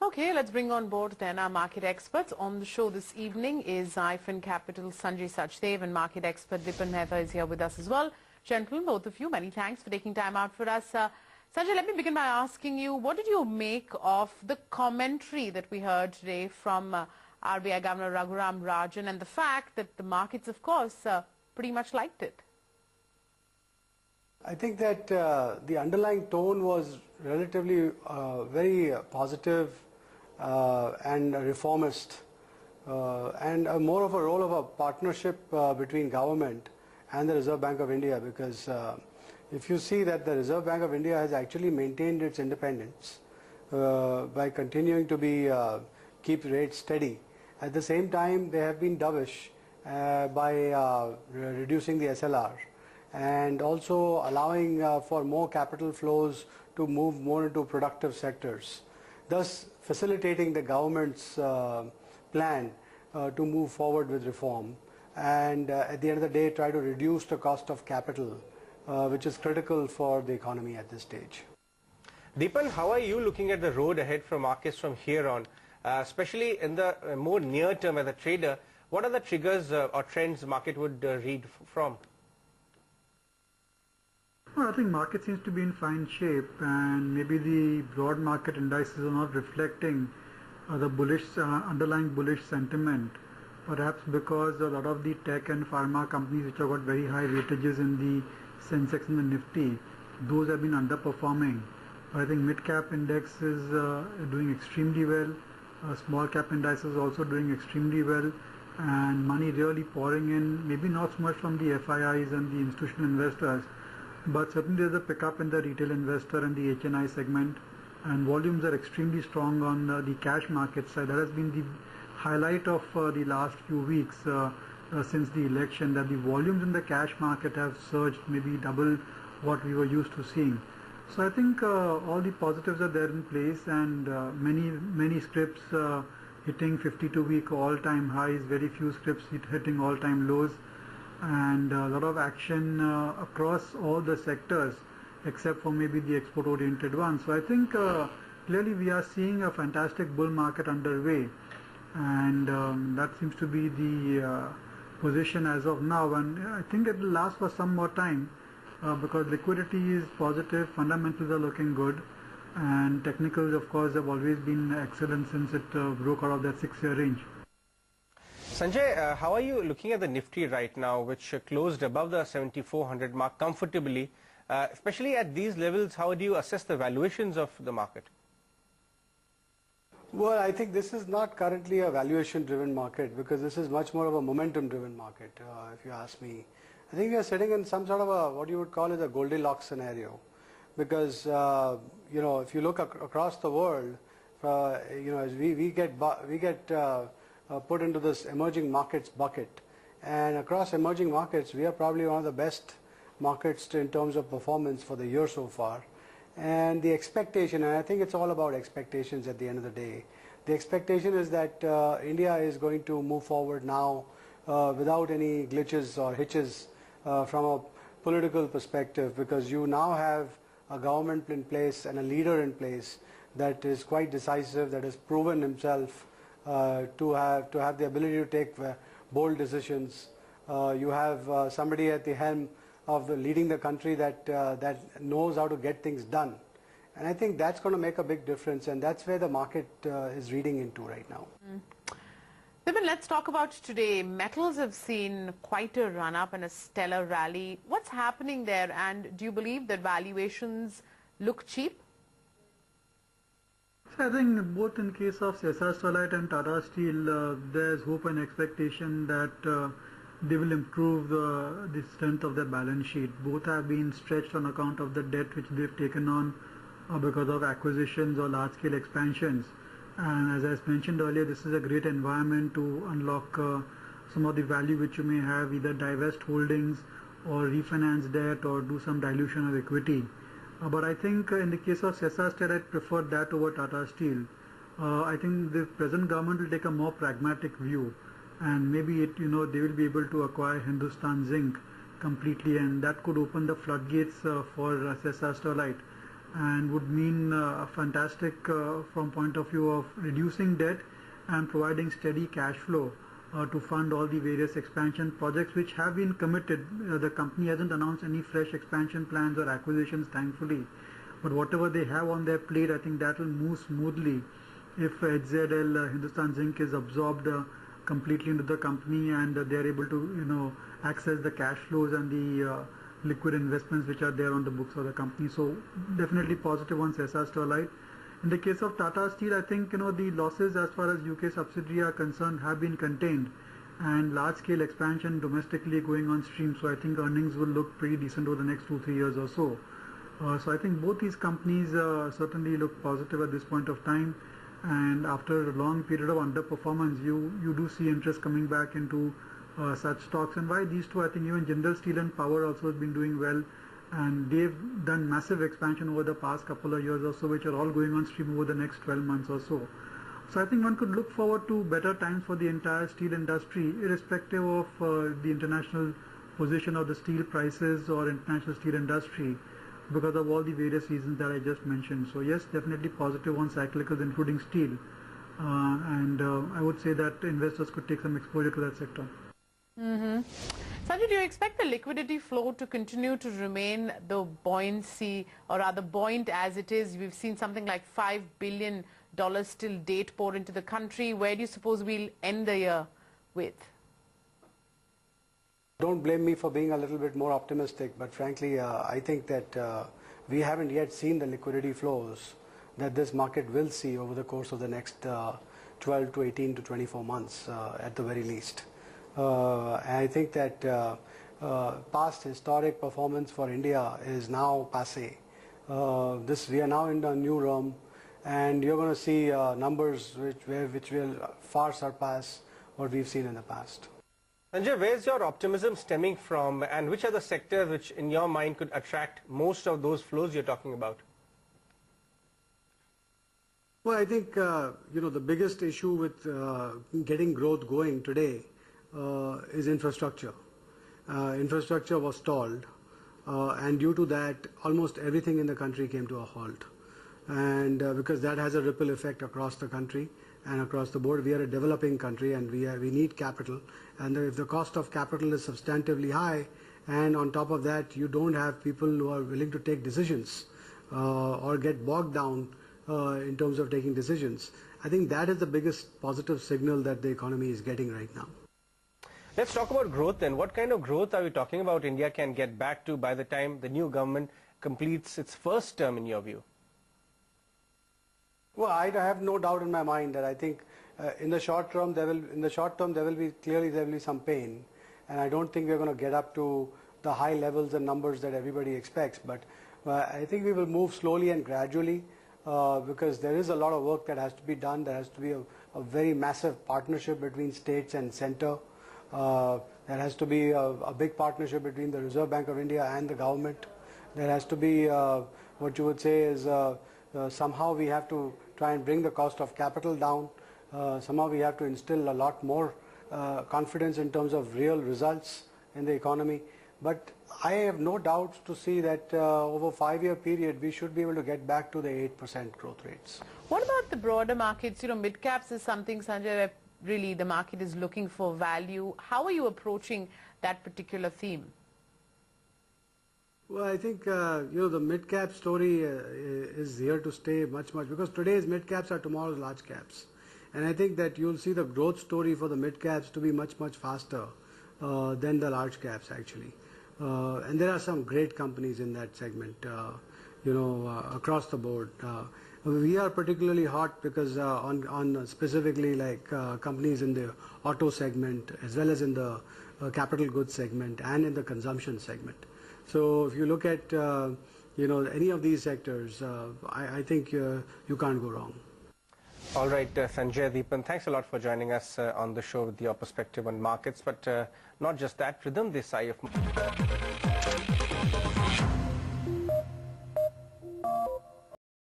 Okay, let's bring on board then our market experts. On the show this evening is Zyfin Capital Sanjay Sachdev, and market expert Dipan Mehta is here with us as well. Gentlemen, both of you, many thanks for taking time out for us. Sanjay, let me begin by asking you, what did you make of the commentary that we heard today from RBI Governor Raghuram Rajan, and the fact that the markets, of course, pretty much liked it? I think that the underlying tone was relatively very positive and reformist, and more of a role of a partnership between government and the Reserve Bank of India, because if you see that the Reserve Bank of India has actually maintained its independence by continuing to be keep rates steady. At the same time, they have been dovish by reducing the SLR and also allowing for more capital flows to move more into productive sectors, thus facilitating the government's plan to move forward with reform and at the end of the day try to reduce the cost of capital, which is critical for the economy at this stage. Deepan, how are you looking at the road ahead for markets from here on, especially in the more near term as a trader? What are the triggers or trends the market would read from? Well, I think market seems to be in fine shape, and maybe the broad market indices are not reflecting the bullish underlying bullish sentiment, perhaps because a lot of the tech and pharma companies which have got very high weightages in the Sensex and the Nifty, those have been underperforming. I think mid-cap index is doing extremely well, small cap index is also doing extremely well, and money really pouring in, maybe not so much from the FIIs and the institutional investors, but certainly there's a pickup in the retail investor and the HNI segment, and volumes are extremely strong on the cash market side. That has been the highlight of the last few weeks since the election, that the volumes in the cash market have surged maybe double what we were used to seeing. So I think all the positives are there in place, and many scripts hitting 52-week all-time highs, very few scripts hitting all-time lows, and a lot of action across all the sectors except for maybe the export oriented ones. So I think clearly we are seeing a fantastic bull market underway, and that seems to be the position as of now, and I think it will last for some more time because liquidity is positive, fundamentals are looking good, and technicals of course have always been excellent since it broke out of that 6-year range. Sanjay, how are you looking at the Nifty right now, which closed above the 7400 mark comfortably? Especially at these levels, how do you assess the valuations of the market? Well, I think this is not currently a valuation-driven market, because this is much more of a momentum-driven market, if you ask me. I think we are sitting in some sort of a, what you would call as a Goldilocks scenario, because you know, if you look across the world, you know, as we get put into this emerging markets bucket, and across emerging markets we are probably one of the best markets in terms of performance for the year so far. And the expectation, and I think it's all about expectations at the end of the day, the expectation is that India is going to move forward now without any glitches or hitches from a political perspective, because you now have a government in place and a leader in place that is quite decisive, that has proven himself to have the ability to take bold decisions. You have somebody at the helm of leading the country that knows how to get things done, and I think that's going to make a big difference, and that's where the market is reading into right now. Dipan, let's talk about today. Metals have seen quite a run-up and a stellar rally. What's happening there, and do you believe that valuations look cheap? I think both in case of Essar Stolite and Tata Steel, there's hope and expectation that they will improve the strength of their balance sheet. Both have been stretched on account of the debt which they've taken on because of acquisitions or large-scale expansions. And as I mentioned earlier, this is a great environment to unlock some of the value which you may have, either divest holdings or refinance debt or do some dilution of equity. But I think in the case of Essar Steel, I'd prefer that over Tata Steel. I think the present government will take a more pragmatic view, and maybe they will be able to acquire Hindustan Zinc completely, and that could open the floodgates for Essar Stolite. and would mean fantastic from point of view of reducing debt and providing steady cash flow to fund all the various expansion projects which have been committed. The company hasn't announced any fresh expansion plans or acquisitions, thankfully, but whatever they have on their plate, I think that will move smoothly if HZL Hindustan Zinc is absorbed completely into the company and they are able to access the cash flows and the liquid investments which are there on the books of the company. So definitely positive on Essar Sterlite. In the case of Tata Steel, I think the losses as far as UK subsidiary are concerned have been contained, and large scale expansion domestically going on stream. So I think earnings will look pretty decent over the next 2-3 years or so. So I think both these companies certainly look positive at this point of time. And after a long period of underperformance, you do see interest coming back into such stocks. And why these two? I think even Jindal Steel and Power also has been doing well, and they've done massive expansion over the past couple of years or so, which are all going on stream over the next 12 months or so. So I think one could look forward to better times for the entire steel industry, irrespective of the international position of the steel prices or international steel industry, because of all the various reasons that I just mentioned. So yes, definitely positive on cyclicals, including steel, and I would say that investors could take some exposure to that sector. Sanjay, do you expect the liquidity flow to continue to remain the buoyancy, or rather buoyant as it is? We've seen something like $5 billion still date pour into the country. Where do you suppose we'll end the year with? Don't blame me for being a little bit more optimistic, but frankly, I think that we haven't yet seen the liquidity flows that this market will see over the course of the next 12 to 18 to 24 months at the very least. And I think that past historic performance for India is now passé. We are now in a new realm, and you're going to see numbers which will far surpass what we've seen in the past. Sanjay, where's your optimism stemming from, and which are the sectors which in your mind could attract most of those flows you're talking about? Well, I think the biggest issue with getting growth going today is infrastructure. Infrastructure was stalled, and due to that, almost everything in the country came to a halt. And because that has a ripple effect across the country and across the board. We are a developing country, and we need capital. And if the cost of capital is substantively high, and on top of that, you don't have people who are willing to take decisions or get bogged down in terms of taking decisions, I think that is the biggest positive signal that the economy is getting right now. Let's talk about growth then. What kind of growth are we talking about India can get back to by the time the new government completes its first term, in your view? Well, I have no doubt in my mind that I think in the short term there will be clearly some pain, and I don't think we're going to get up to the high levels and numbers that everybody expects. But I think we will move slowly and gradually because there is a lot of work that has to be done. There has to be a very massive partnership between states and center. There has to be a big partnership between the Reserve Bank of India and the government. There has to be what you would say is somehow we have to try and bring the cost of capital down. Somehow we have to instill a lot more confidence in terms of real results in the economy. But I have no doubts to see that over a 5-year period we should be able to get back to the 8% growth rates. What about the broader markets? You know, mid-caps is something, Sanjay, where really the market is looking for value. How are you approaching that particular theme? Well, I think the mid-cap story is here to stay much because today's mid-caps are tomorrow's large caps, and I think that you'll see the growth story for the mid-caps to be much faster than the large caps actually, and there are some great companies in that segment, across the board. We are particularly hot because on specifically like companies in the auto segment as well as in the capital goods segment and in the consumption segment. So if you look at any of these sectors, I think you can't go wrong. All right, Sanjay, Deepan, thanks a lot for joining us on the show with your perspective on markets. But not just that, Rhythm Desai of